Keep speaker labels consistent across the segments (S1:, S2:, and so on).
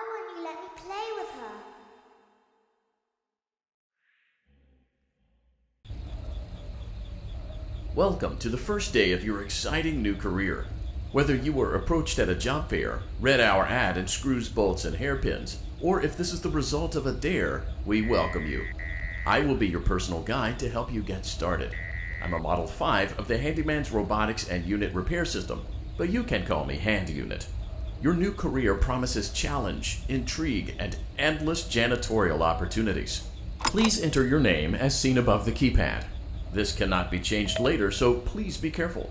S1: won't you let me play with her?
S2: Welcome to the first day of your exciting new career. Whether you were approached at a job fair, read our ad in screws, bolts, and hairpins, or if this is the result of a dare, we welcome you. I will be your personal guide to help you get started. I'm a Model 5 of the Handyman's Robotics and Unit Repair System, but you can call me Hand Unit. Your new career promises challenge, intrigue, and endless janitorial opportunities. Please enter your name as seen above the keypad. This cannot be changed later, so please be careful.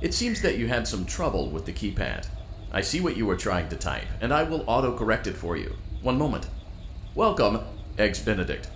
S2: It seems that you had some trouble with the keypad. I see what you were trying to type, and I will auto-correct it for you. One moment. Welcome, Eggs Benedict.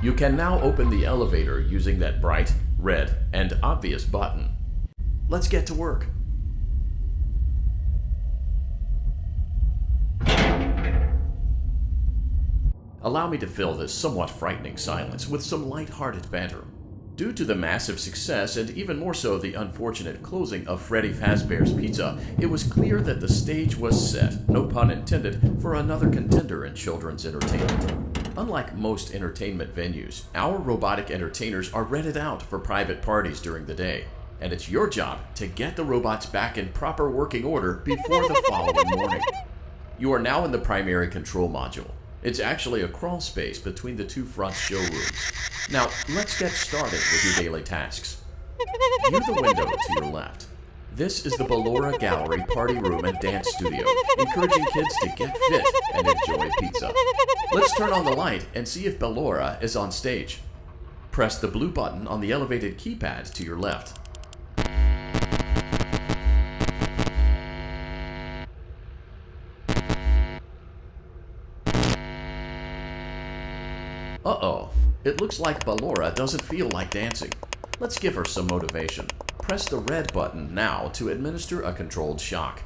S2: You can now open the elevator using that bright, red, and obvious button. Let's get to work. Allow me to fill this somewhat frightening silence with some light-hearted banter. Due to the massive success, and even more so the unfortunate closing of Freddy Fazbear's Pizza, it was clear that the stage was set, no pun intended, for another contender in children's entertainment. Unlike most entertainment venues, our robotic entertainers are rented out for private parties during the day, and it's your job to get the robots back in proper working order before the following morning. You are now in the primary control module. It's actually a crawl space between the two front showrooms. Now, let's get started with your daily tasks. View the window to your left. This is the Ballora Gallery Party Room and Dance Studio, encouraging kids to get fit and enjoy pizza. Let's turn on the light and see if Ballora is on stage. Press the blue button on the elevated keypad to your left. Uh-oh, it looks like Ballora doesn't feel like dancing. Let's give her some motivation. Press the red button now to administer a controlled shock.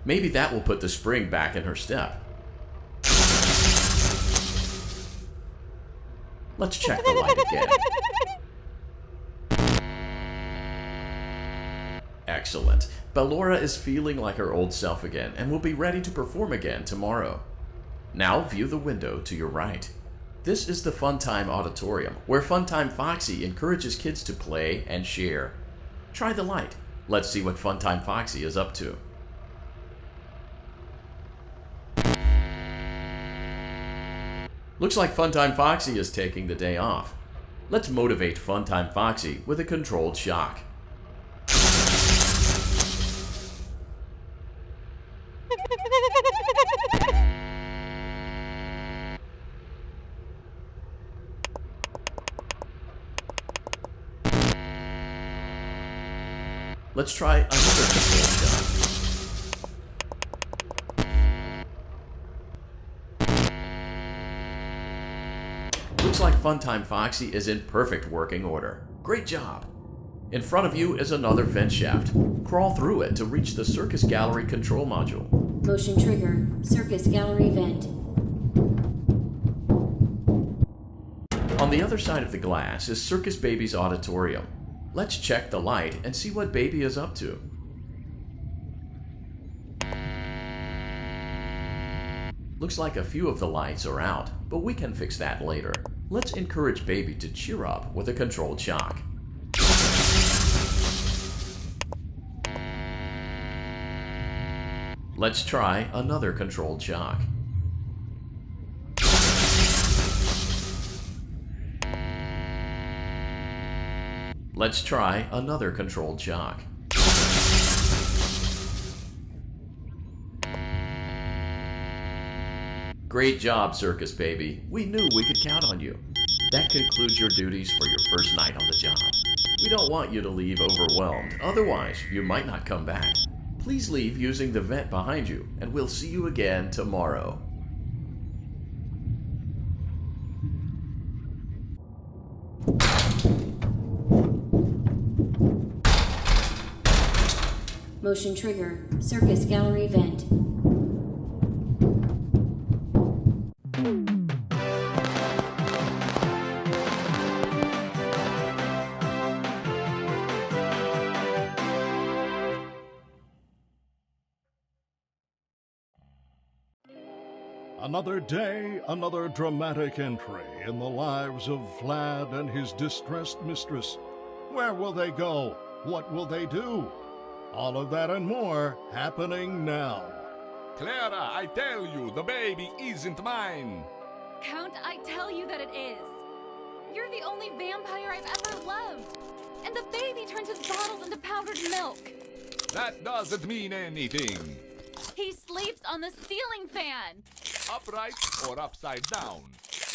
S2: Maybe that will put the spring back in her step. Let's check the light again. Excellent. Ballora is feeling like her old self again and will be ready to perform again tomorrow. Now view the window to your right. This is the Funtime Auditorium, where Funtime Foxy encourages kids to play and share. Try the light. Let's see what Funtime Foxy is up to. Looks like Funtime Foxy is taking the day off. Let's motivate Funtime Foxy with a controlled shock. Let's try another control shot. Looks like Funtime Foxy is in perfect working order. Great job! In front of you is another vent shaft. Crawl through it to reach the Circus Gallery control module.
S3: Motion trigger. Circus Gallery vent.
S2: On the other side of the glass is Circus Baby's auditorium. Let's check the light and see what Baby is up to. Looks like a few of the lights are out, but we can fix that later. Let's encourage Baby to cheer up with a controlled shock. Let's try another controlled shock. Let's try another controlled shock. Great job, Circus Baby. We knew we could count on you. That concludes your duties for your first night on the job. We don't want you to leave overwhelmed, otherwise you might not come back. Please leave using the vent behind you, and we'll see you again tomorrow.
S3: Motion trigger. Circus gallery vent.
S4: Another day, another dramatic entry in the lives of Vlad and his distressed mistress. Where will they go? What will they do? All of that and more happening now.
S5: Clara, I tell you, the baby isn't mine.
S6: Count, I tell you that it is. You're the only vampire I've ever loved. And the baby turns his bottles into powdered milk.
S5: That doesn't mean anything.
S6: He sleeps on the ceiling fan.
S5: Upright or upside down.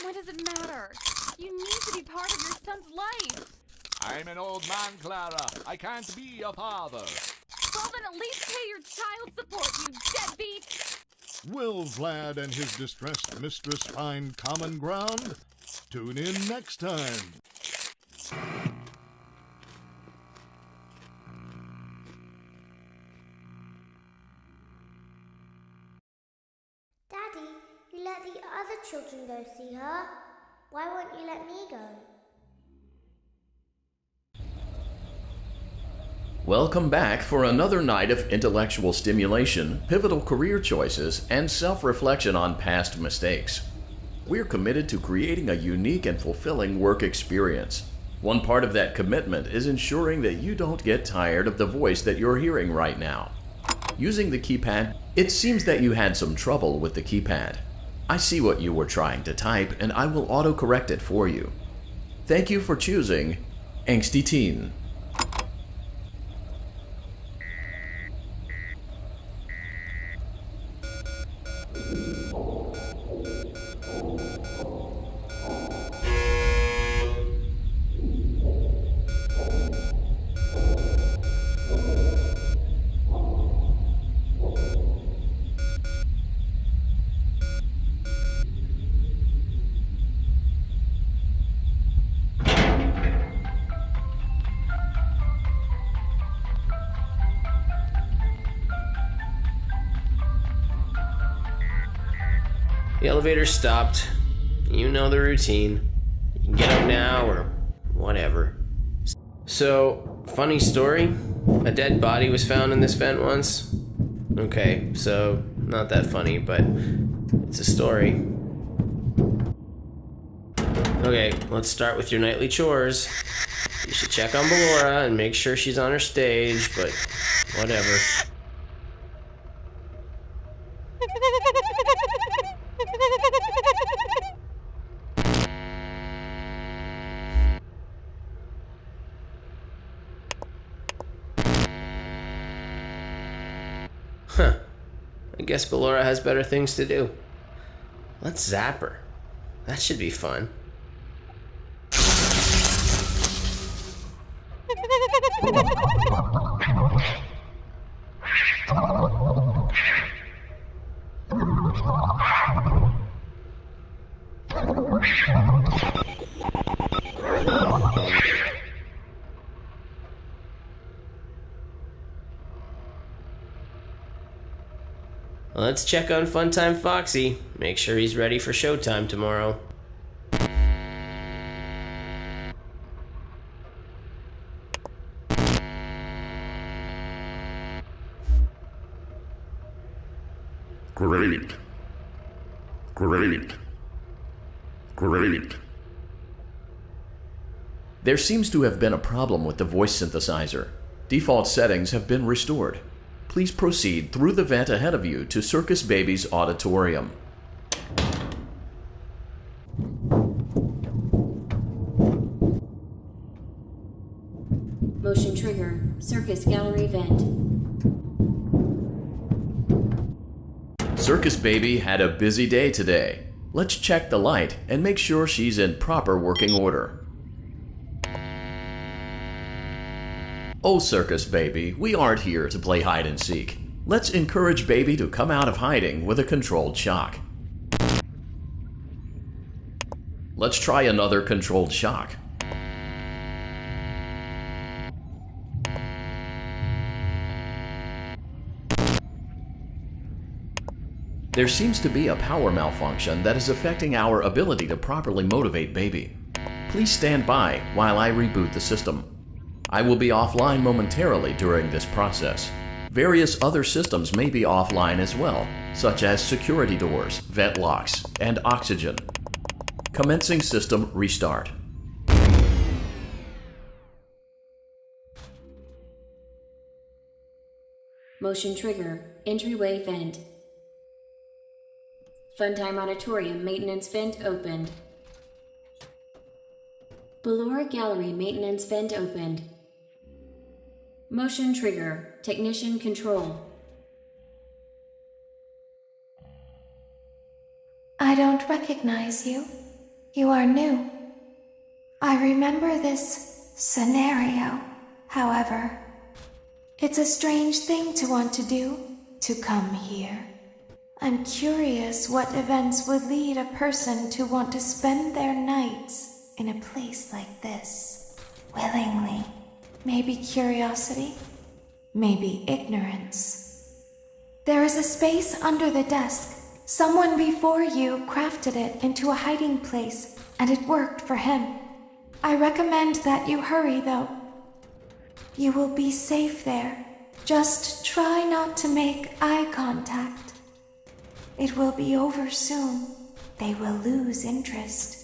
S6: What does it matter? You need to be part of your son's life.
S5: I'm an old man, Clara. I can't be a father.
S6: Well, then at least pay your child support, you deadbeat!
S4: Will Vlad and his distressed mistress find common ground? Tune in next time.
S1: Daddy, you let the other children go see her. Why won't you let me go?
S2: Welcome back for another night of intellectual stimulation, pivotal career choices, and self-reflection on past mistakes. We're committed to creating a unique and fulfilling work experience. One part of that commitment is ensuring that you don't get tired of the voice that you're hearing right now. Using the keypad, it seems that you had some trouble with the keypad. I see what you were trying to type, and I will autocorrect it for you. Thank you for choosing Angsty Teen.
S7: The elevator stopped. You know the routine. You can get up now or whatever. So, funny story. A dead body was found in this vent once. Okay, so not that funny, but it's a story. Okay, let's start with your nightly chores. You should check on Ballora and make sure she's on her stage, but whatever. Huh. I guess Ballora has better things to do. Let's zap her. That should be fun. Let's check on Funtime Foxy. Make sure he's ready for showtime tomorrow.
S4: Great. Great. Great.
S2: There seems to have been a problem with the voice synthesizer. Default settings have been restored. Please proceed through the vent ahead of you to Circus Baby's auditorium.
S3: Motion trigger. Circus gallery vent.
S2: Circus Baby had a busy day today. Let's check the light and make sure she's in proper working order. Oh, Circus Baby, we aren't here to play hide and seek. Let's encourage Baby to come out of hiding with a controlled shock. Let's try another controlled shock. There seems to be a power malfunction that is affecting our ability to properly motivate Baby. Please stand by while I reboot the system. I will be offline momentarily during this process. Various other systems may be offline as well, such as security doors, vent locks, and oxygen. Commencing system restart.
S3: Motion trigger. Entryway vent. Funtime Auditorium maintenance vent opened. Ballora Gallery maintenance vent opened. Motion trigger. Technician control.
S8: I don't recognize you. You are new. I remember this scenario, however. It's a strange thing to want to do, to come here. I'm curious what events would lead a person to want to spend their nights in a place like this, willingly. Maybe curiosity, maybe ignorance. There is a space under the desk. Someone before you crafted it into a hiding place, and it worked for him. I recommend that you hurry, though. You will be safe there. Just try not to make eye contact. It will be over soon. They will lose interest.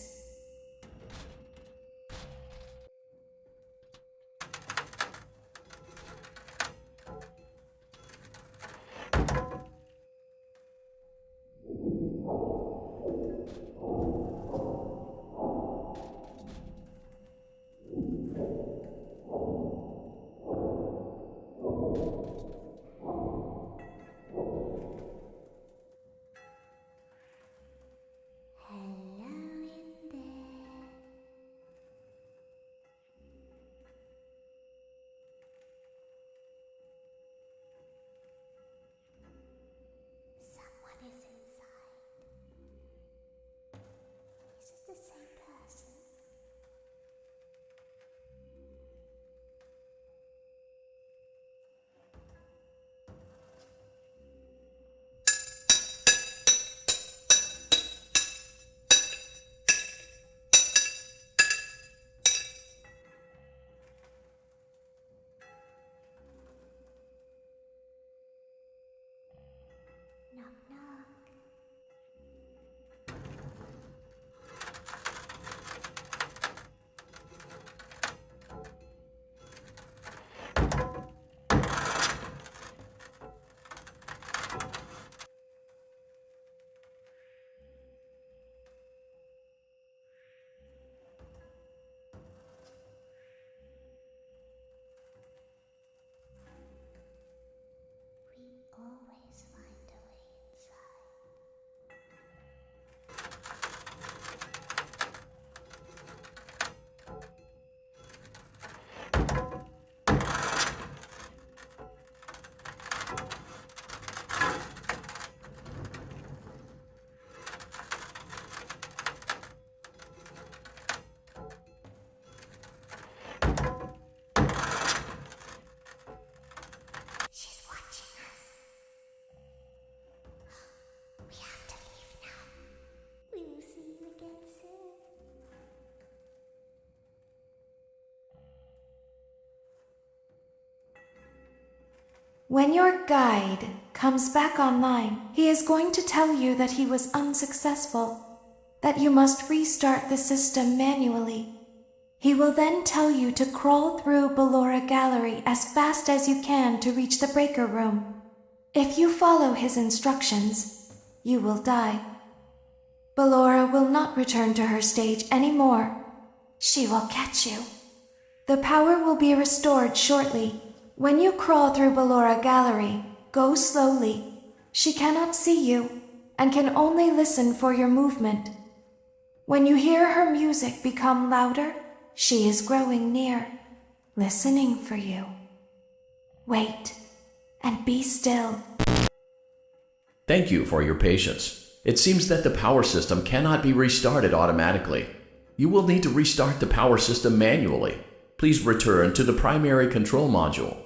S1: Always find a way inside. She's watching us. We have to leave now. We will see you again soon.
S8: When your guide comes back online, he is going to tell you that he was unsuccessful, that you must restart the system manually. He will then tell you to crawl through Ballora Gallery as fast as you can to reach the breaker room. If you follow his instructions, you will die. Ballora will not return to her stage anymore. She will catch you. The power will be restored shortly. When you crawl through Ballora Gallery, go slowly. She cannot see you and can only listen for your movement. When you hear her music become louder, she is growing near, listening for you. Wait and be still.
S2: Thank you for your patience. It seems that the power system cannot be restarted automatically. You will need to restart the power system manually. Please return to the primary control module.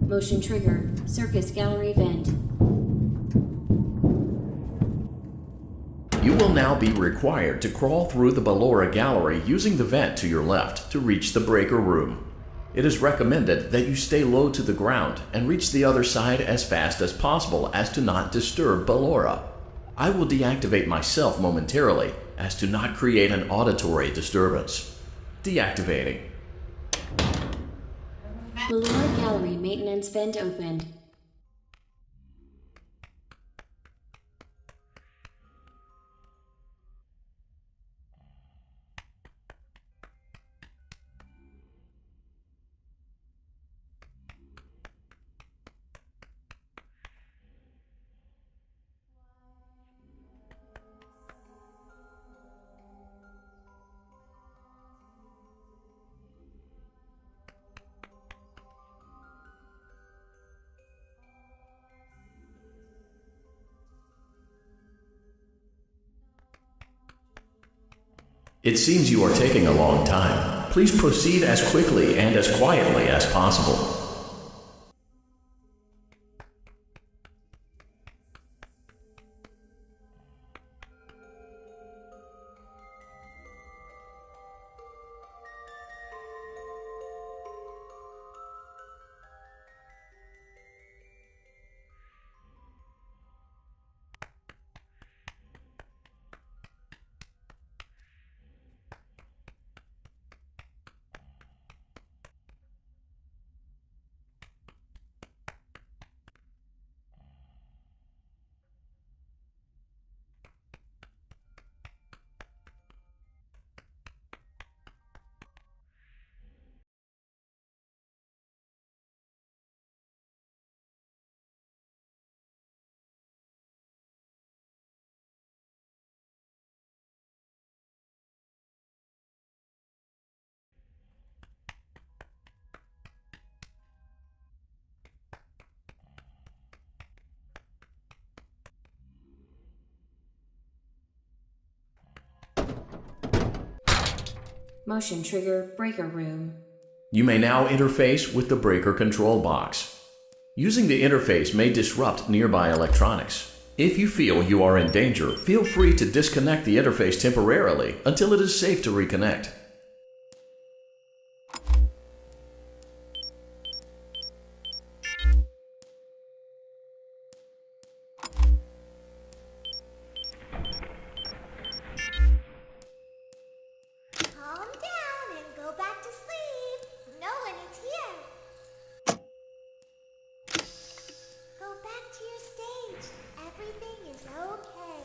S3: Motion trigger. Circus gallery vent.
S2: You will now be required to crawl through the Ballora gallery using the vent to your left to reach the breaker room. It is recommended that you stay low to the ground and reach the other side as fast as possible as to not disturb Ballora. I will deactivate myself momentarily as to not create an auditory disturbance. Deactivating.
S3: Ballora gallery maintenance vent opened.
S2: It seems you are taking a long time. Please proceed as quickly and as quietly as possible.
S3: Motion trigger breaker room.
S2: You may now interface with the breaker control box. Using the interface may disrupt nearby electronics. If you feel you are in danger, feel free to disconnect the interface temporarily until it is safe to reconnect.
S1: Calm down and go back to sleep. No one is here. Go back to your stage. Everything is okay.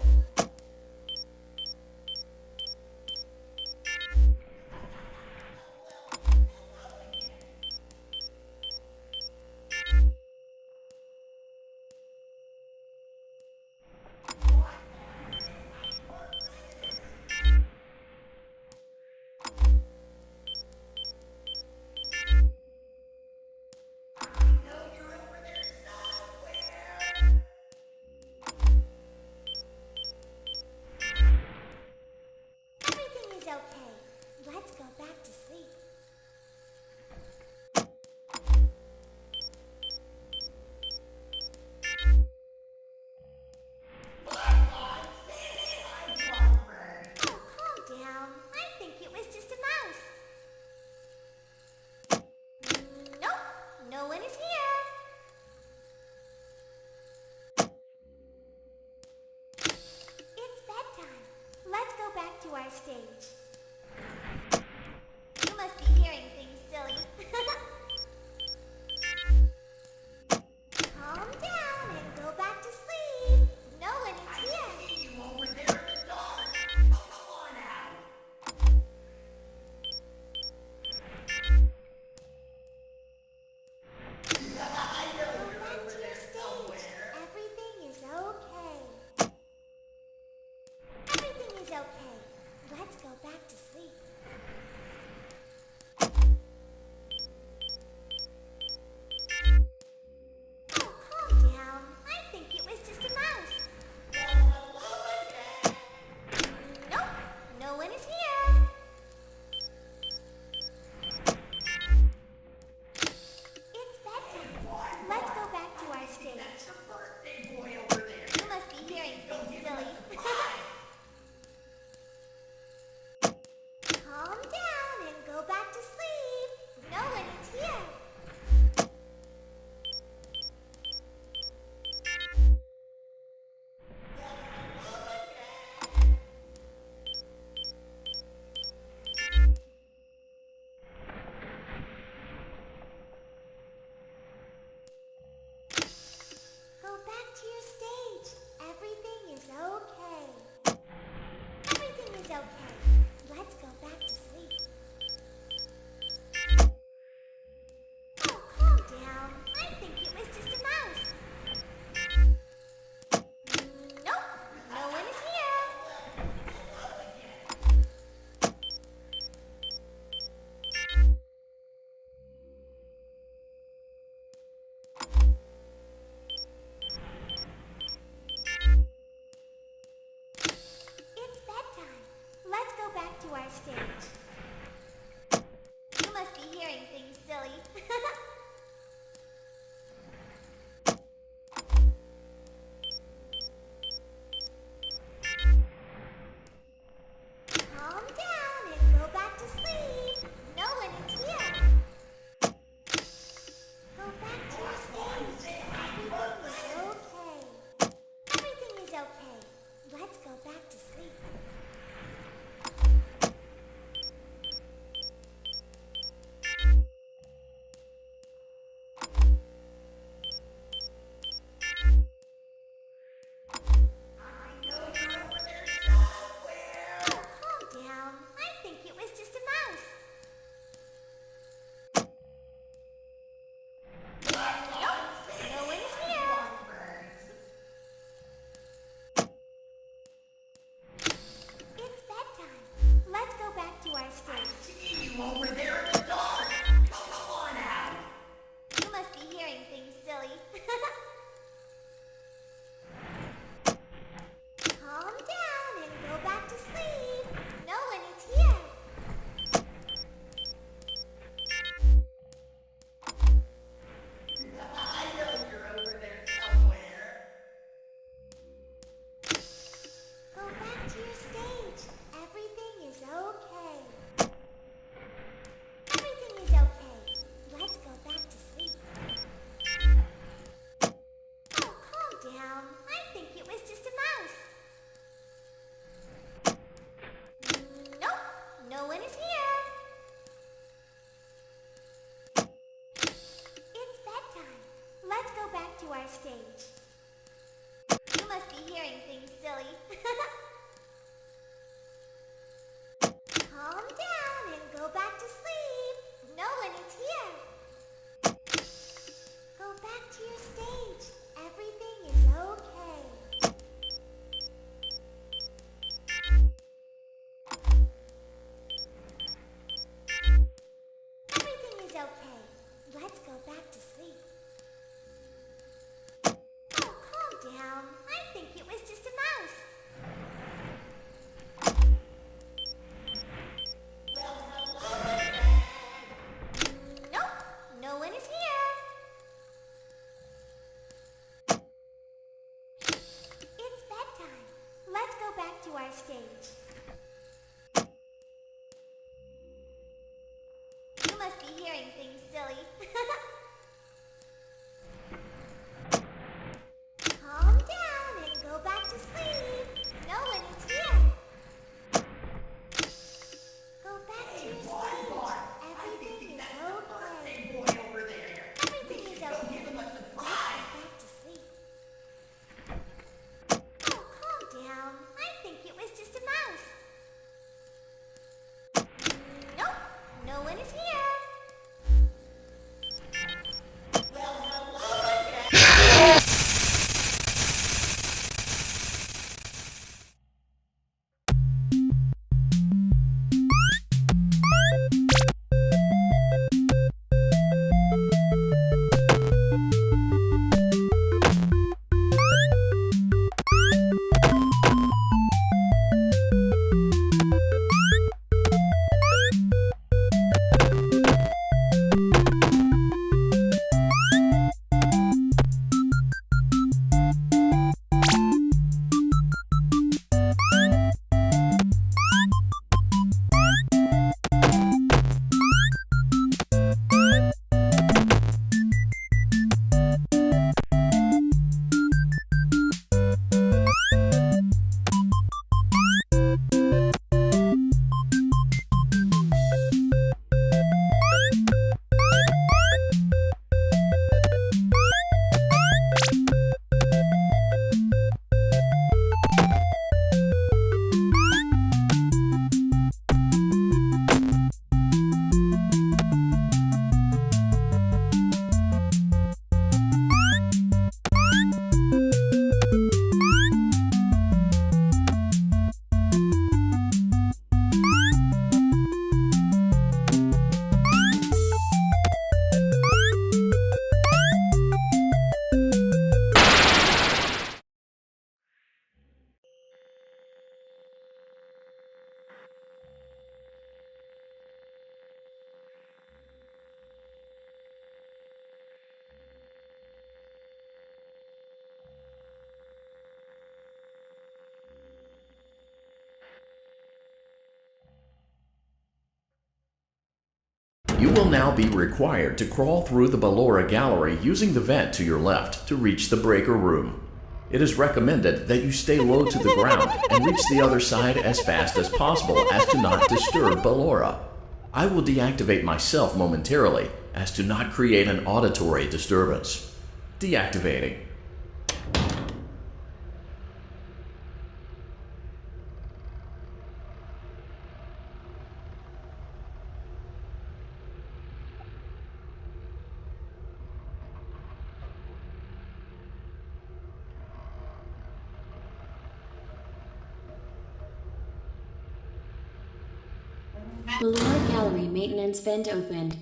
S1: Everything is okay. Let's go back to sleep. Oh, calm down. I think it was just a mouse. Nope, no one is here. It's bedtime. Let's go back to our stage. You must be hearing things, silly. Calm down and go back to sleep. No one is here. our stage. You must be hearing things, silly. Calm down and go back to sleep. No one is here. Go back to your stage. Everything is okay. Everything is okay. Let's go back to sleep. Oh, calm down. I think it was just a mouse. Nope, no one is here. It's bedtime. Let's go back to our stage. You must be hearing things, silly. Calm down and go back to sleep. No one is here. Go back to your stage. Everything is okay. Everything is okay. Let's go back to sleep. Oh, calm down. I think it was just a mouse. Nope, no one is here.
S2: You will now be required to crawl through the Ballora Gallery using the vent to your left to reach the breaker room. It is recommended that you stay low to the ground and reach the other side as fast as possible as to not disturb Ballora. I will deactivate myself momentarily as to not create an auditory disturbance. Deactivating.
S3: Ballora Gallery maintenance vent opened.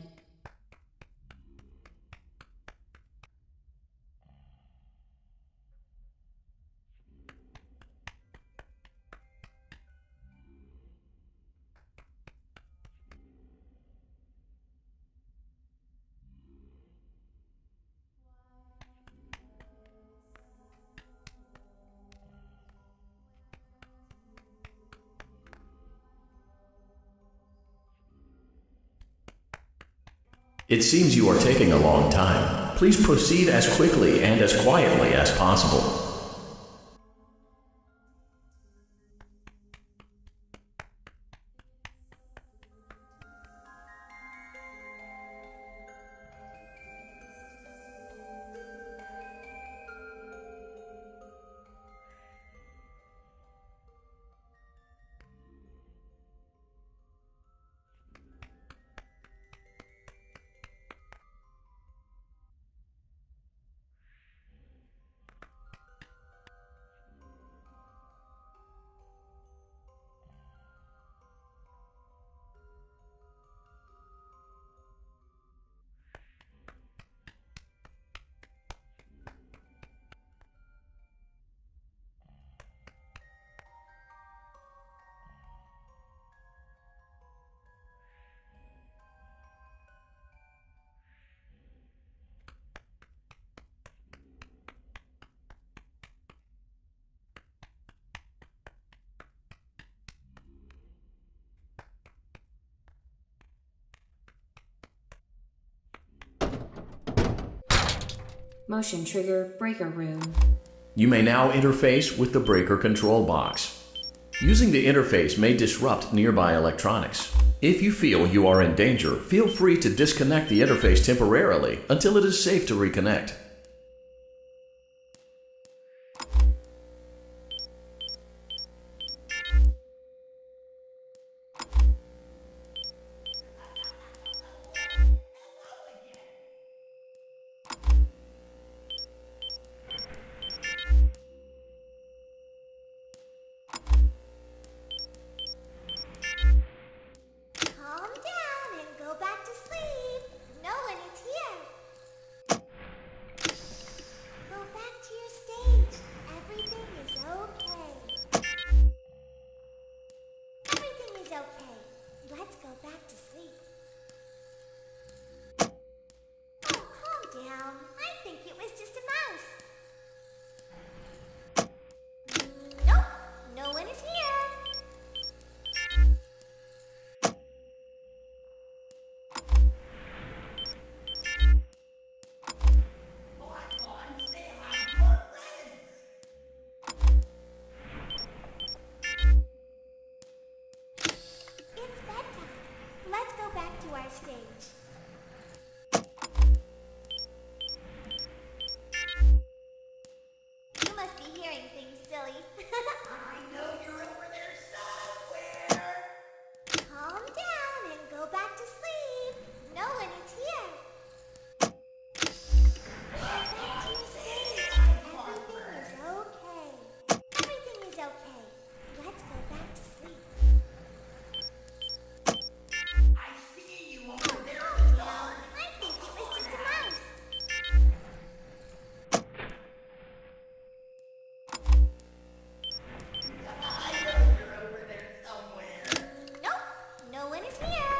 S2: It seems you are taking a long time. Please proceed as quickly and as quietly as possible.
S3: Motion trigger breaker room.
S2: You may now interface with the breaker control box. Using the interface may disrupt nearby electronics. If you feel you are in danger, feel free to disconnect the interface temporarily until it is safe to reconnect.
S1: Calm down and go back to sleep. No one is here. Go back to your stage. Everything is okay. Everything is okay. Let's go back to sleep. Oh, calm down. I think it was just a mouse. Nope, no one is here. It's bedtime. Let's go back to our stage. You must be hearing things, silly. I know you're over there somewhere. Calm down and go back to sleep. No one is here. Go back to your stage. Everything is okay. Everything is okay. Let's go back to sleep. I see you over there in the dark. I think it was just a mouse. I know you're over there somewhere. Nope, no one is here.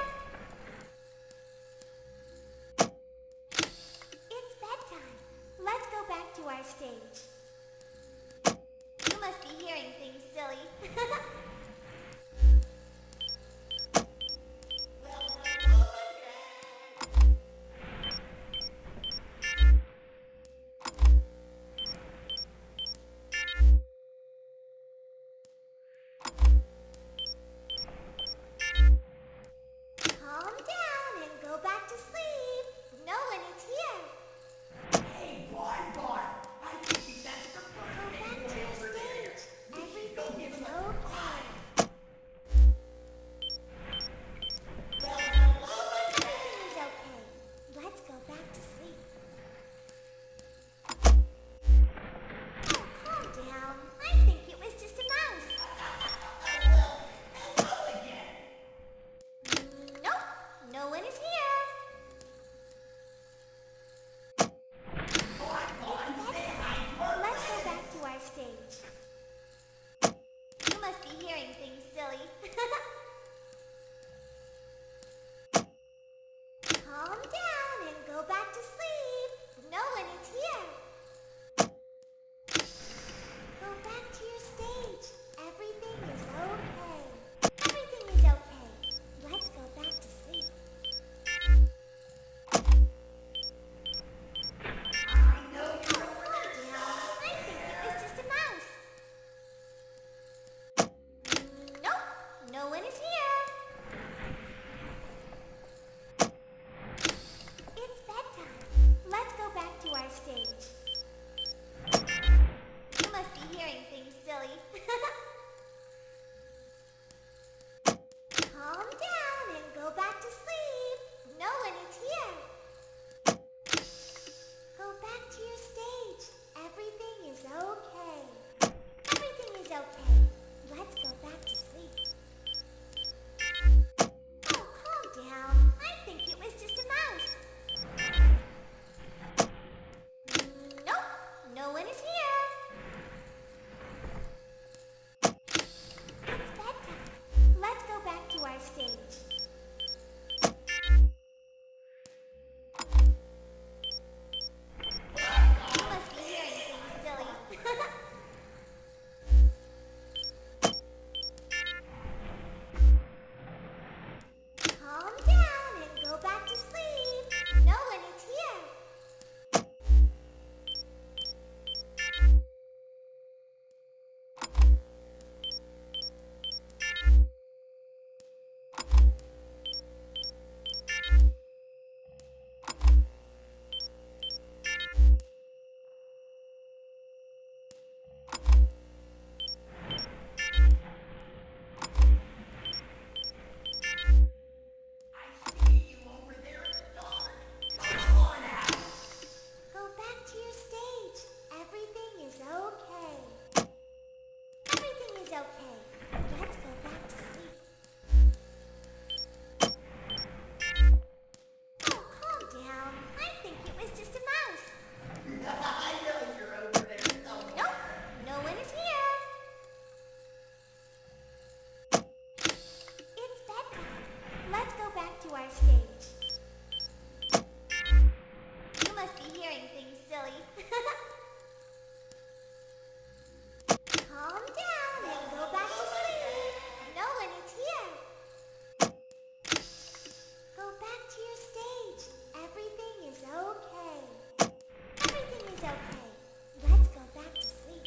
S1: It's bedtime. Let's go back to our stage. You must be hearing things, silly. Calm down and go back to sleep. No one is here. Hey, boy. I think he's at the Go back to your stage. Everything is okay. okay. Let's go back to sleep.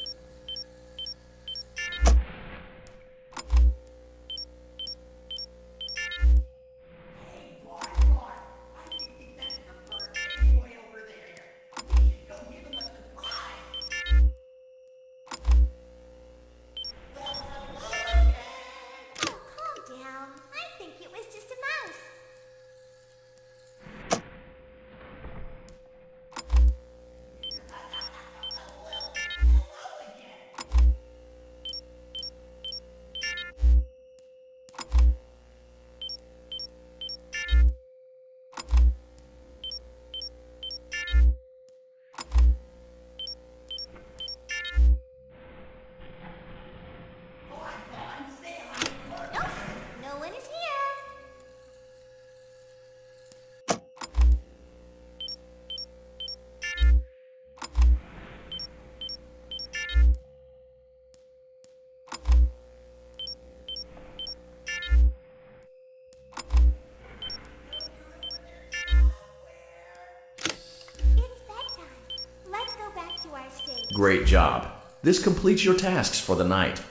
S1: Oh, calm down. I think it was just a mouse. Nope, no one is here. It's bedtime. Let's go back to our stage.
S2: Great job. This completes your tasks for the night.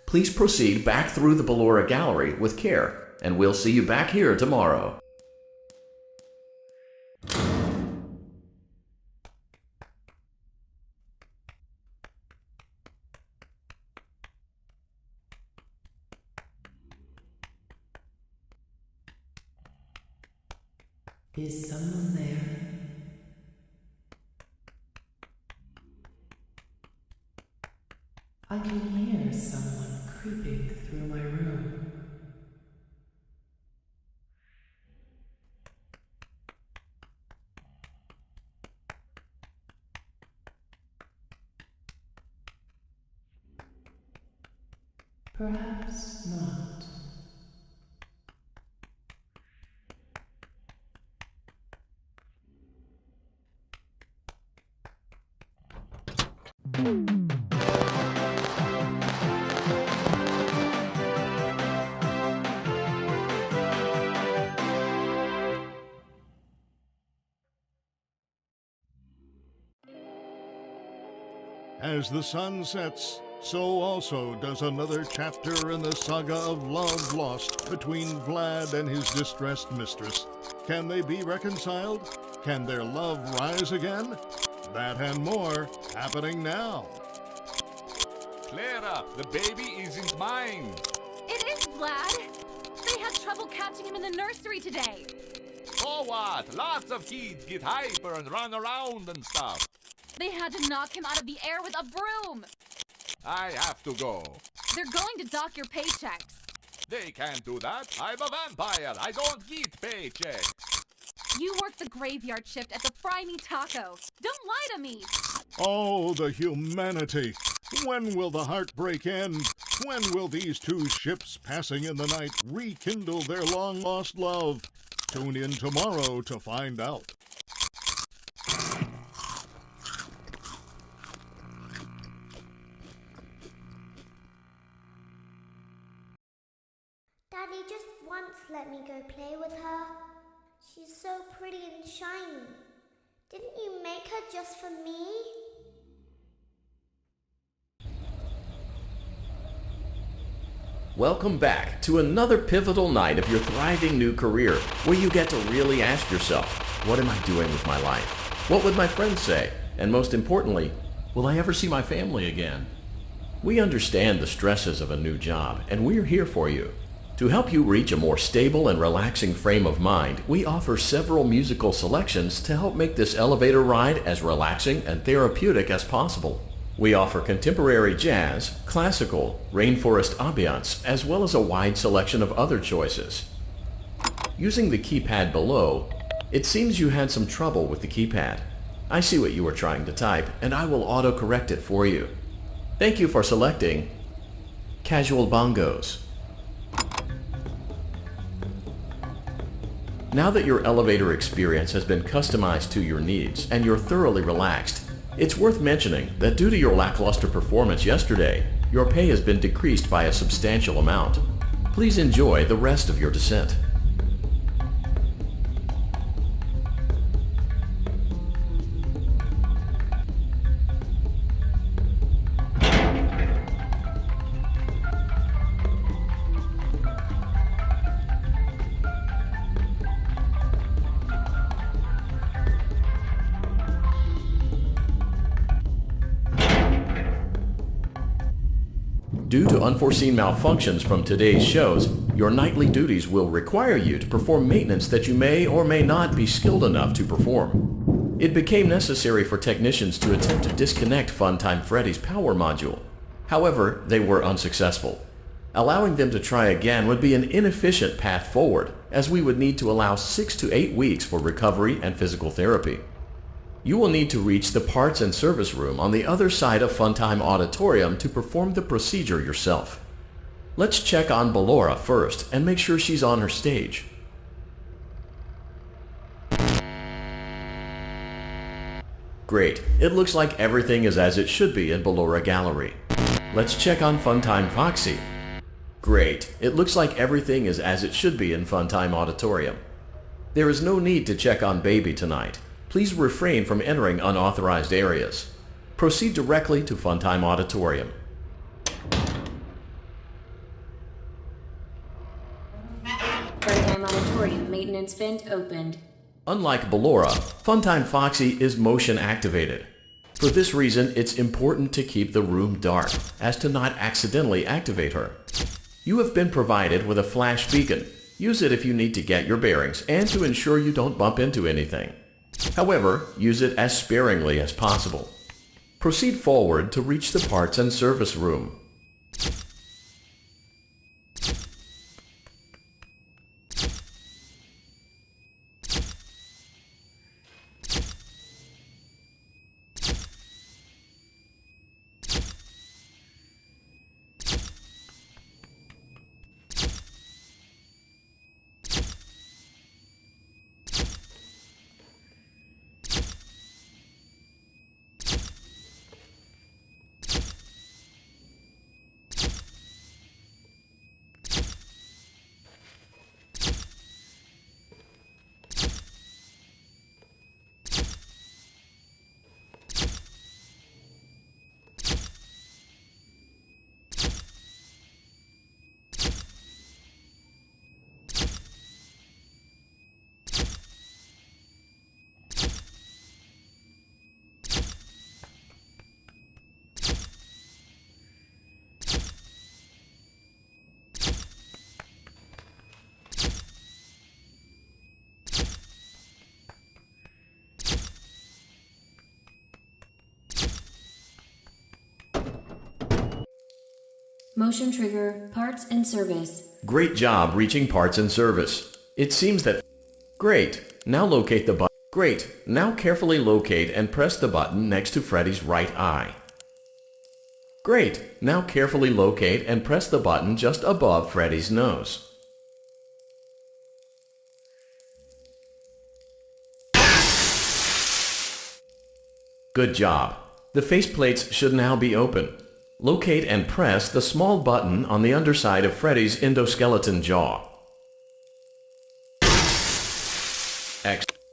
S2: Please proceed back through the Ballora Gallery with care, and we'll see you back here tomorrow.
S9: Is someone there? I can hear someone creeping through my room. Perhaps not.
S4: As the sun sets, so also does another chapter in the saga of love lost between Vlad and his distressed mistress. Can they be reconciled? Can their love rise again? That and more happening now.
S5: Clara, the baby isn't mine.
S6: It is, Vlad. They had trouble catching him in the nursery today.
S5: So what? Lots of kids get hyper and run around and stuff.
S6: They had to knock him out of the air with a broom.
S5: I have to go.
S6: They're going to dock your paychecks.
S5: They can't do that. I'm a vampire. I don't get paychecks.
S6: You work the graveyard shift at the Fry Me Taco. Don't lie to me.
S4: Oh, the humanity! When will the heartbreak end? When will these two ships passing in the night rekindle their long-lost love? Tune in tomorrow to find out.
S1: Daddy just once let me go play with her. She's so pretty and shiny. Didn't you make her just for me?
S2: Welcome back to another pivotal night of your thriving new career, where you get to really ask yourself, what am I doing with my life? What would my friends say? And most importantly, will I ever see my family again? We understand the stresses of a new job, and we're here for you. To help you reach a more stable and relaxing frame of mind, we offer several musical selections to help make this elevator ride as relaxing and therapeutic as possible. We offer contemporary jazz, classical, rainforest ambiance, as well as a wide selection of other choices. Using the keypad below, it seems you had some trouble with the keypad. I see what you were trying to type, and I will auto-correct it for you. Thank you for selecting Casual Bongos. Now that your elevator experience has been customized to your needs and you're thoroughly relaxed, it's worth mentioning that due to your lackluster performance yesterday, your pay has been decreased by a substantial amount. Please enjoy the rest of your descent. Due to unforeseen malfunctions from today's shows, your nightly duties will require you to perform maintenance that you may or may not be skilled enough to perform. It became necessary for technicians to attempt to disconnect Funtime Freddy's power module. However, they were unsuccessful. Allowing them to try again would be an inefficient path forward, as we would need to allow 6 to 8 weeks for recovery and physical therapy. You will need to reach the parts and service room on the other side of Funtime Auditorium to perform the procedure yourself. Let's check on Ballora first and make sure she's on her stage. Great, it looks like everything is as it should be in Ballora Gallery. Let's check on Funtime Foxy. Great, it looks like everything is as it should be in Funtime Auditorium. There is no need to check on Baby tonight. Please refrain from entering unauthorized areas. Proceed directly to Funtime Auditorium.
S3: Funtime Auditorium maintenance vent opened.
S2: Unlike Ballora, Funtime Foxy is motion activated. For this reason, it's important to keep the room dark, as to not accidentally activate her. You have been provided with a flash beacon. Use it if you need to get your bearings and to ensure you don't bump into anything. However, use it as sparingly as possible. Proceed forward to reach the parts and service room.
S3: Motion trigger, parts and service.
S2: Great job reaching parts and service. It seems that... Great. Now locate the button. Great. Now carefully locate and press the button next to Freddy's right eye. Great. Now carefully locate and press the button just above Freddy's nose. Good job. The faceplates should now be open. Locate and press the small button on the underside of Freddy's endoskeleton jaw.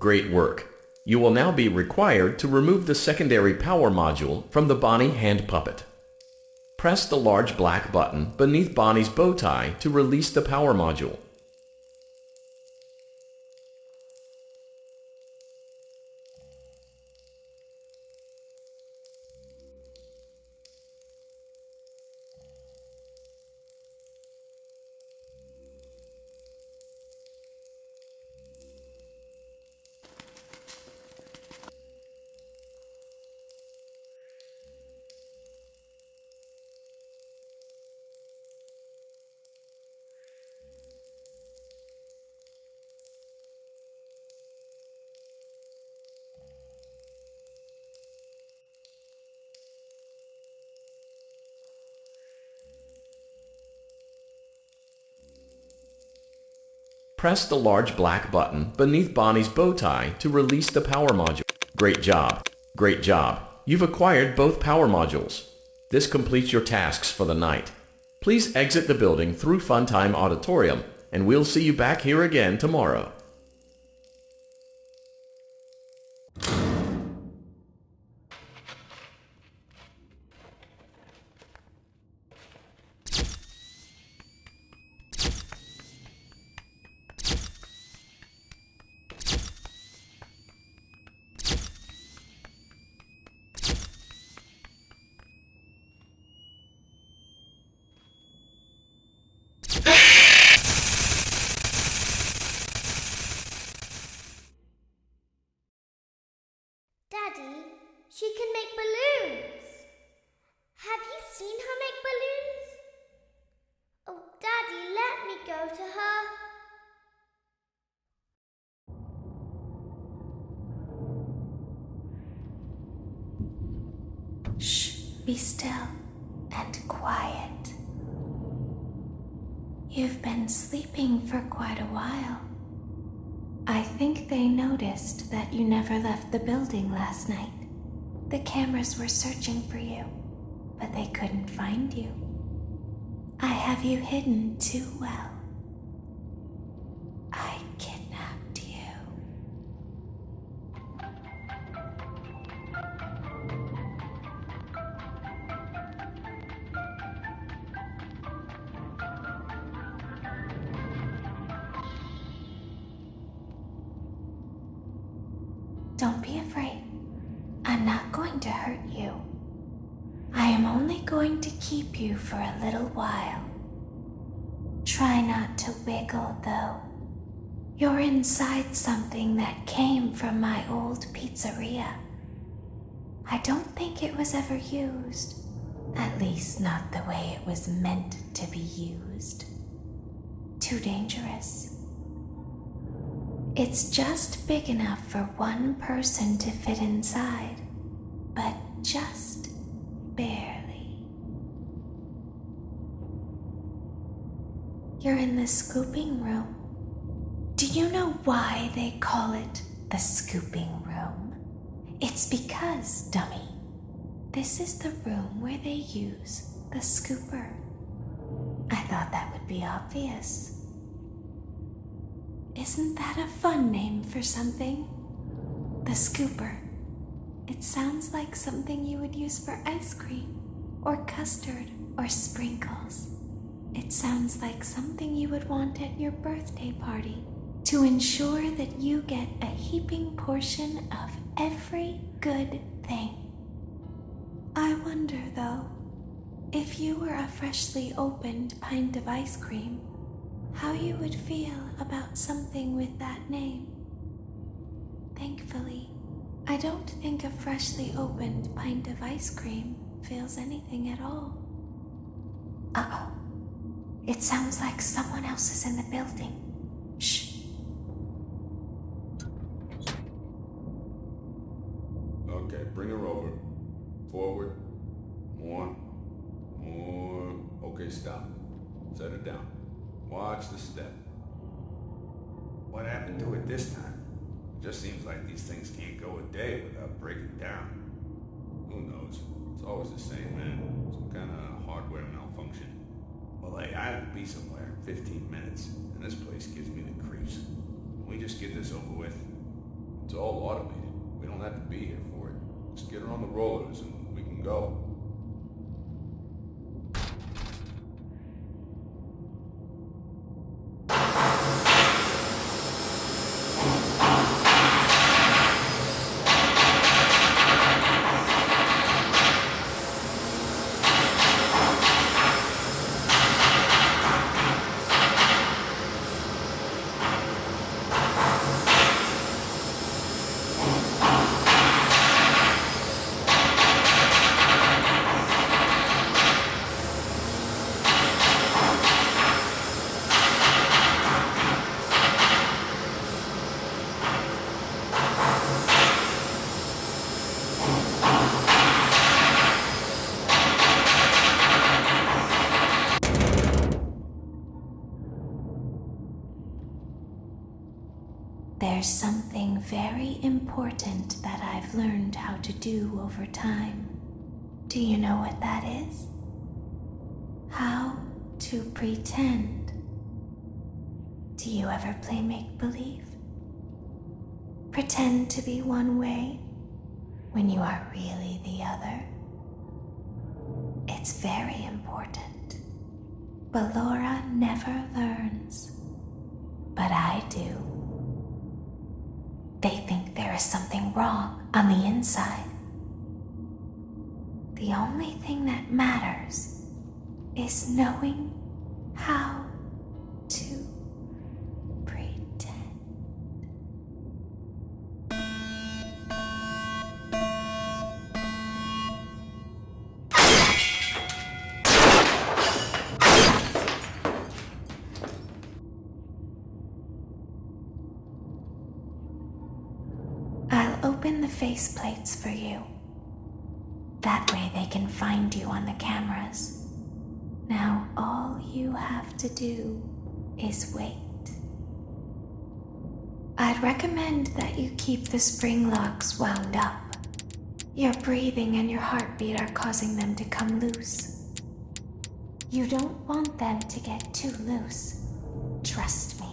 S2: Great work. You will now be required to remove the secondary power module from the Bonnie hand puppet. Press the large black button beneath Bonnie's bow tie to release the power module. Press the large black button beneath Bonnie's bow tie to release the power module. Great job. Great job. You've acquired both power modules. This completes your tasks for the night. Please exit the building through Funtime Auditorium, and we'll see you back here again tomorrow.
S1: can make balloons. Have you seen her make balloons? Oh, Daddy, let me go to her.
S8: Shh, be still and quiet. You've been sleeping for quite a while. I think they noticed that you never left the building last night. The cameras were searching for you, but they couldn't find you. I have you hidden too well. I kidnapped you. Don't be afraid. I'm not going to hurt you. I am only going to keep you for a little while. Try not to wiggle, though. You're inside something that came from my old pizzeria. I don't think it was ever used. At least not the way it was meant to be used. Too dangerous. It's just big enough for one person to fit inside, but just barely. You're in the scooping room. Do you know why they call it the scooping room? It's because, dummy, this is the room where they use the scooper. I thought that would be obvious. Isn't that a fun name for something? The scooper. It sounds like something you would use for ice cream, or custard, or sprinkles. It sounds like something you would want at your birthday party to ensure that you get a heaping portion of every good thing. I wonder, though, if you were a freshly opened pint of ice cream, how you would feel about something with that name. Thankfully, I don't think a freshly opened pint of ice cream feels anything at all. Uh-oh. It sounds like someone else is in the building. Shh.
S10: Okay, bring her over. Forward. More. Okay, stop. Set her down. Watch the step. What happened to it this time? It just seems like these things can't go a day without breaking down. Who knows? It's always the same, man. Some kind of hardware malfunction. Well, hey, I have to be somewhere in 15 minutes, and this place gives me the creeps. Can we just get this over with? It's all automated. We don't have to be here for it. Just get her on the rollers and we can go.
S8: There's something very important that I've learned how to do over time. Do you know what that is? How to pretend. Do you ever play make-believe? Pretend to be one way when you are really the other. It's very important. But Laura never learns. But I do. They think there is something wrong on the inside. The only thing that matters is knowing how to pretend. faceplates for you. That way they can find you on the cameras. Now all you have to do is wait. I'd recommend that you keep the spring locks wound up. Your breathing and your heartbeat are causing them to come loose. You don't want them to get too loose. Trust me.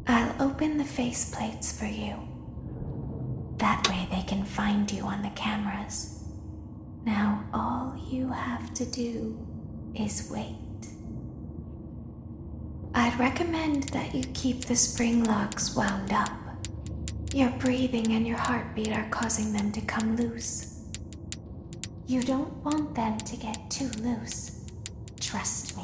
S8: I'll open the faceplates for you. That way they can find you on the cameras. Now all you have to do is wait. I'd recommend that you keep the spring locks wound up. Your breathing and your heartbeat are causing them to come loose. You don't want them to get too loose. Trust me.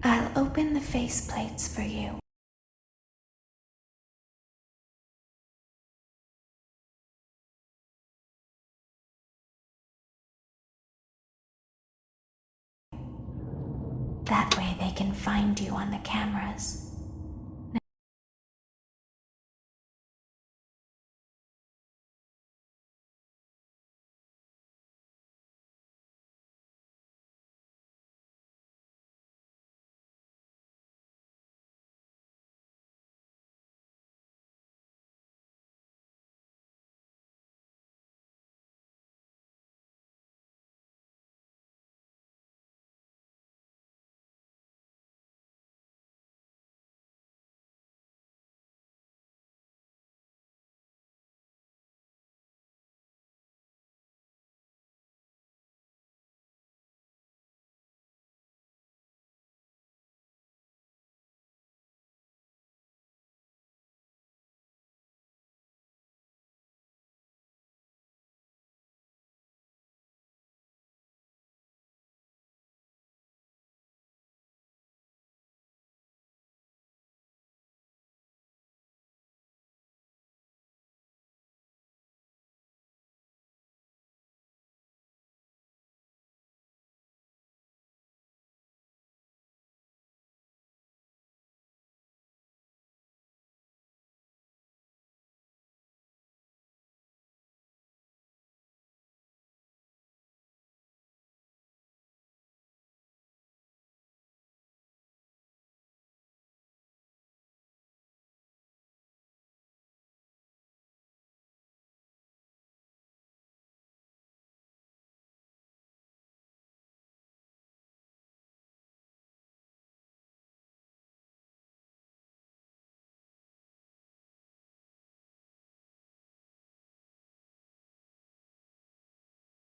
S8: I'll open the faceplates for you. That way way they can find you on the cameras.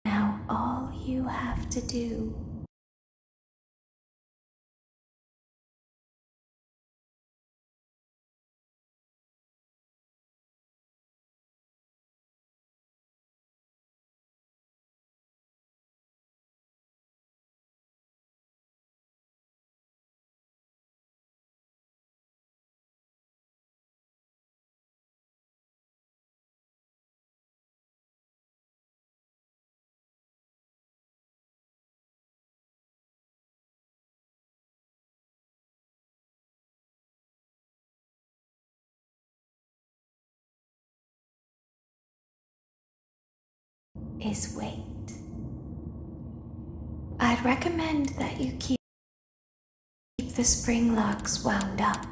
S8: Now all you have to do is wait. I'd recommend that you keep the spring locks wound up.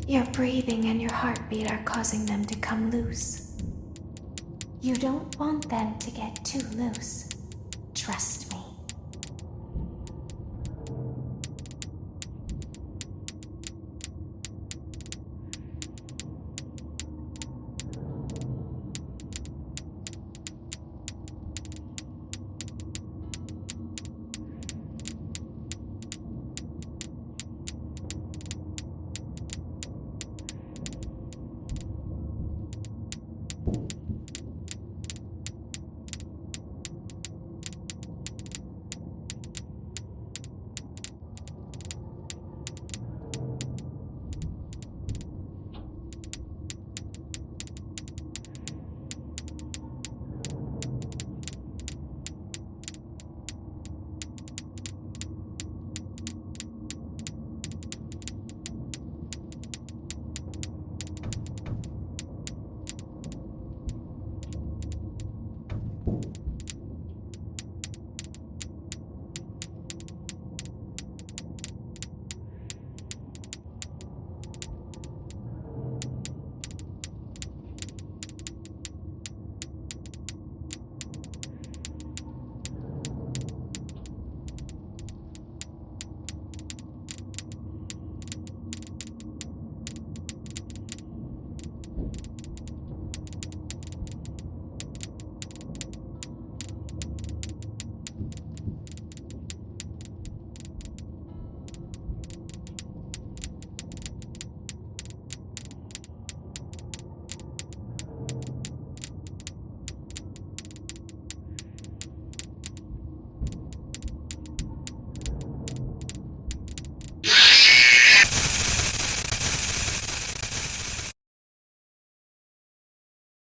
S8: Your breathing and your heartbeat are causing them to come loose. You don't want them to get too loose. Trust me.